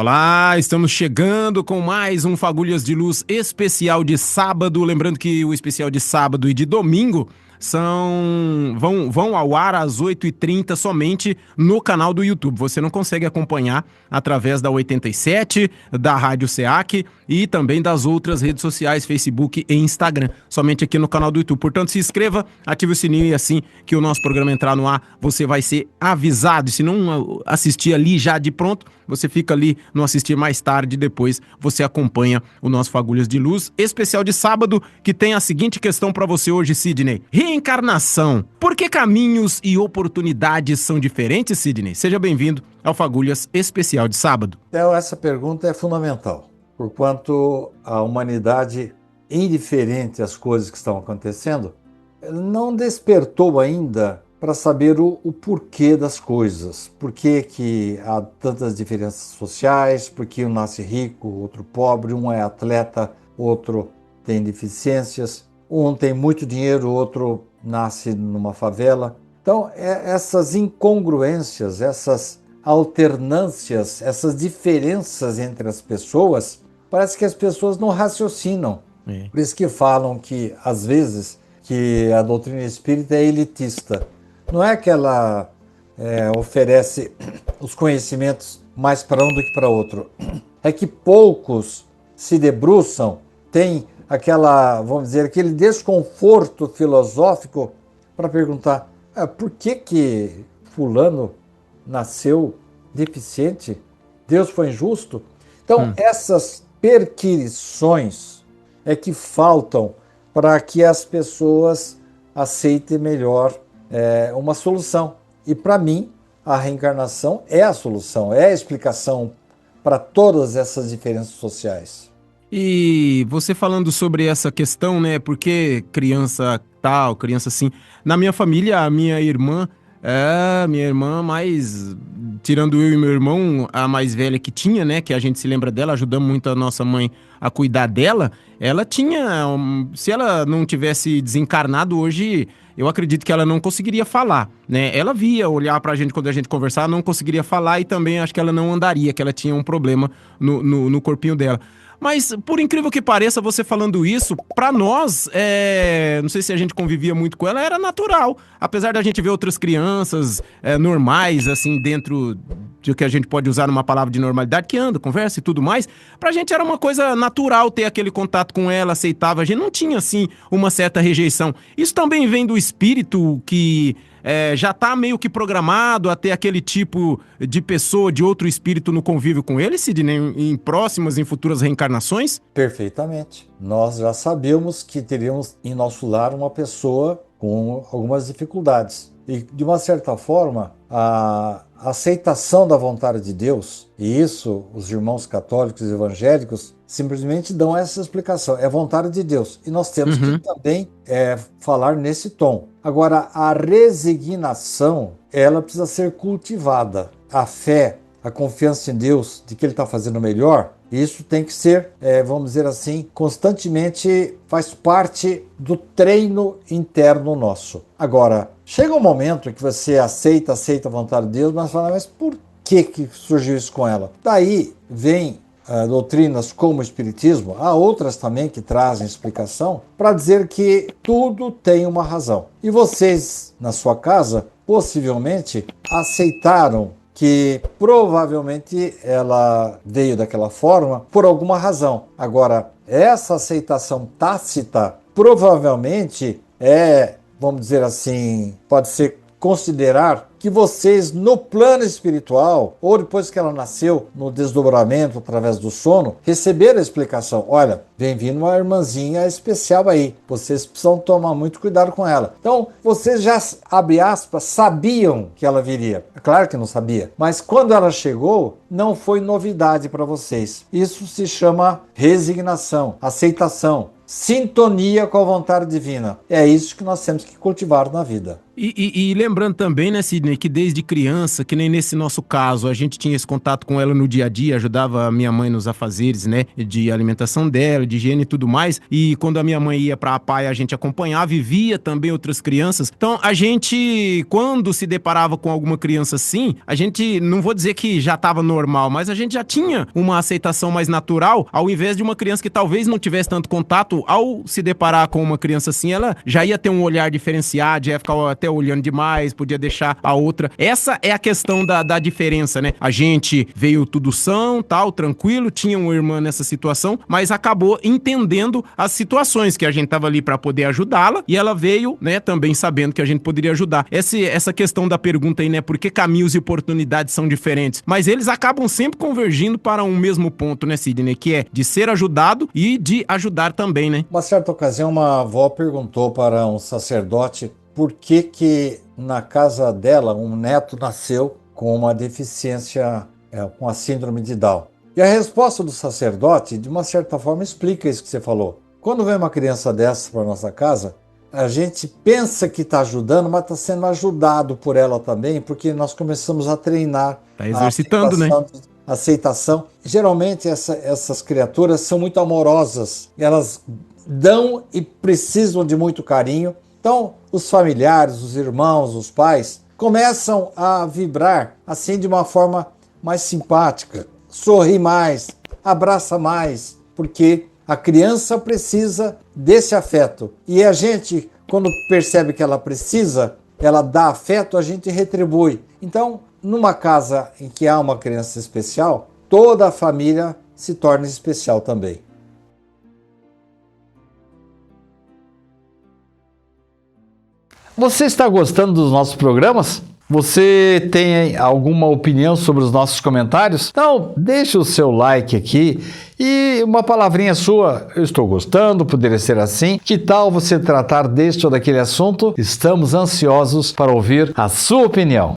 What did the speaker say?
Olá, estamos chegando com mais um Fagulhas de Luz especial de sábado. Lembrando que o especial de sábado e de domingo vão ao ar às 8h30 somente no canal do YouTube. Você não consegue acompanhar através da 87, da Rádio SEAC e também das outras redes sociais, Facebook e Instagram, somente aqui no canal do YouTube. Portanto, se inscreva, ative o sininho e assim que o nosso programa entrar no ar, você vai ser avisado. E se não assistir ali já de pronto, você fica ali, não assistir mais tarde, depois você acompanha o nosso Fagulhas de Luz especial de sábado, que tem a seguinte questão para você hoje, Sidney. Reencarnação. Por que caminhos e oportunidades são diferentes, Sidney? Seja bem-vindo ao Fagulhas especial de sábado. Então, essa pergunta é fundamental, porquanto a humanidade, indiferente às coisas que estão acontecendo, não despertou ainda para saber o porquê das coisas. Por que há tantas diferenças sociais, por que um nasce rico, outro pobre, um é atleta, outro tem deficiências, um tem muito dinheiro, outro nasce numa favela. Então, essas incongruências, essas alternâncias, essas diferenças entre as pessoas, parece que as pessoas não raciocinam. Por isso que falam que, às vezes, que a doutrina espírita é elitista. Não é que ela oferece os conhecimentos mais para um do que para outro. É que poucos se debruçam, têm aquele desconforto filosófico para perguntar por que fulano nasceu deficiente? Deus foi injusto? Então, essas perquisições é que faltam para que as pessoas aceitem melhor uma solução. E para mim, a reencarnação é a solução, é a explicação para todas essas diferenças sociais. E você falando sobre essa questão, né? Por que criança tal, criança assim? Na minha família, a minha irmã, mais, tirando eu e meu irmão, a mais velha que tinha, né? Que a gente se lembra dela, ajudamos muito a nossa mãe a cuidar dela. Ela tinha, se ela não tivesse desencarnado hoje, eu acredito que ela não conseguiria falar, né? Ela via olhar pra gente quando a gente conversar, não conseguiria falar e também acho que ela não andaria, que ela tinha um problema no corpinho dela. Mas, por incrível que pareça, você falando isso, pra nós, não sei se a gente convivia muito com ela, era natural. Apesar da gente ver outras crianças normais, assim, dentro de que a gente pode usar numa palavra de normalidade, que anda, conversa e tudo mais, pra gente era uma coisa natural ter aquele contato com ela, aceitável. A gente não tinha, assim, uma certa rejeição. Isso também vem do espírito que já tá meio que programado a ter aquele tipo de pessoa, de outro espírito no convívio com ele, Sidney, em futuras reencarnações? Perfeitamente. Nós já sabíamos que teríamos em nosso lar uma pessoa com algumas dificuldades. E, de uma certa forma, a aceitação da vontade de Deus, e isso os irmãos católicos e evangélicos simplesmente dão essa explicação, é vontade de Deus. E nós temos que também falar nesse tom. Agora, a resignação, ela precisa ser cultivada. A fé, a confiança em Deus de que Ele está fazendo o melhor, isso tem que ser, vamos dizer assim, constantemente faz parte do treino interno nosso. Agora, chega um momento em que você aceita a vontade de Deus, mas fala, mas por que surgiu isso com ela? Daí vem doutrinas como o Espiritismo, há outras também que trazem explicação, para dizer que tudo tem uma razão. E vocês, na sua casa, possivelmente aceitaram que provavelmente ela veio daquela forma por alguma razão. Agora, essa aceitação tácita provavelmente vamos dizer assim, pode ser considerar que vocês no plano espiritual, ou depois que ela nasceu, no desdobramento através do sono, receberam a explicação. Olha, vem vindo uma irmãzinha especial aí, vocês precisam tomar muito cuidado com ela. Então, vocês já, abre aspas, sabiam que ela viria. É claro que não sabia, mas quando ela chegou, não foi novidade para vocês. Isso se chama resignação, aceitação. sintonia com a vontade divina. É isso que nós temos que cultivar na vida. E lembrando também, né, Sidney, que desde criança, que nem nesse nosso caso, a gente tinha esse contato com ela no dia a dia, ajudava a minha mãe nos afazeres, né, de alimentação dela, de higiene e tudo mais, e quando a minha mãe ia pra APAE, a gente acompanhava e via também outras crianças. Então, a gente, quando se deparava com alguma criança assim, a gente, não vou dizer que já tava normal, mas a gente já tinha uma aceitação mais natural, ao invés de uma criança que talvez não tivesse tanto contato, ao se deparar com uma criança assim, ela já ia ter um olhar diferenciado, já ia ficar até olhando demais, podia deixar a outra. Essa é a questão da diferença, né? A gente veio tudo são, tal, tranquilo, tinha uma irmã nessa situação, mas acabou entendendo as situações que a gente tava ali para poder ajudá-la, e ela veio, né, também sabendo que a gente poderia ajudar. Essa questão da pergunta aí, né, por que caminhos e oportunidades são diferentes? Mas eles acabam sempre convergindo para um mesmo ponto, né, Sidney? Que é de ser ajudado e de ajudar também, né? Uma certa ocasião, uma avó perguntou para um sacerdote por que na casa dela um neto nasceu com uma deficiência, com a síndrome de Down. E a resposta do sacerdote, de uma certa forma, explica isso que você falou. Quando vem uma criança dessa para nossa casa, a gente pensa que está ajudando, mas está sendo ajudado por ela também, porque nós começamos a treinar. Tá exercitando, né? Aceitação. Geralmente essas criaturas são muito amorosas, elas dão e precisam de muito carinho. Então, os familiares, os irmãos, os pais começam a vibrar assim de uma forma mais simpática, sorri mais, abraça mais, porque a criança precisa desse afeto. E a gente, quando percebe que ela precisa, ela dá afeto, a gente retribui. Então, numa casa em que há uma criança especial, toda a família se torna especial também. Você está gostando dos nossos programas? Você tem alguma opinião sobre os nossos comentários? Então, deixe o seu like aqui e uma palavrinha sua. Eu estou gostando, poderia ser assim. Que tal você tratar deste ou daquele assunto? Estamos ansiosos para ouvir a sua opinião.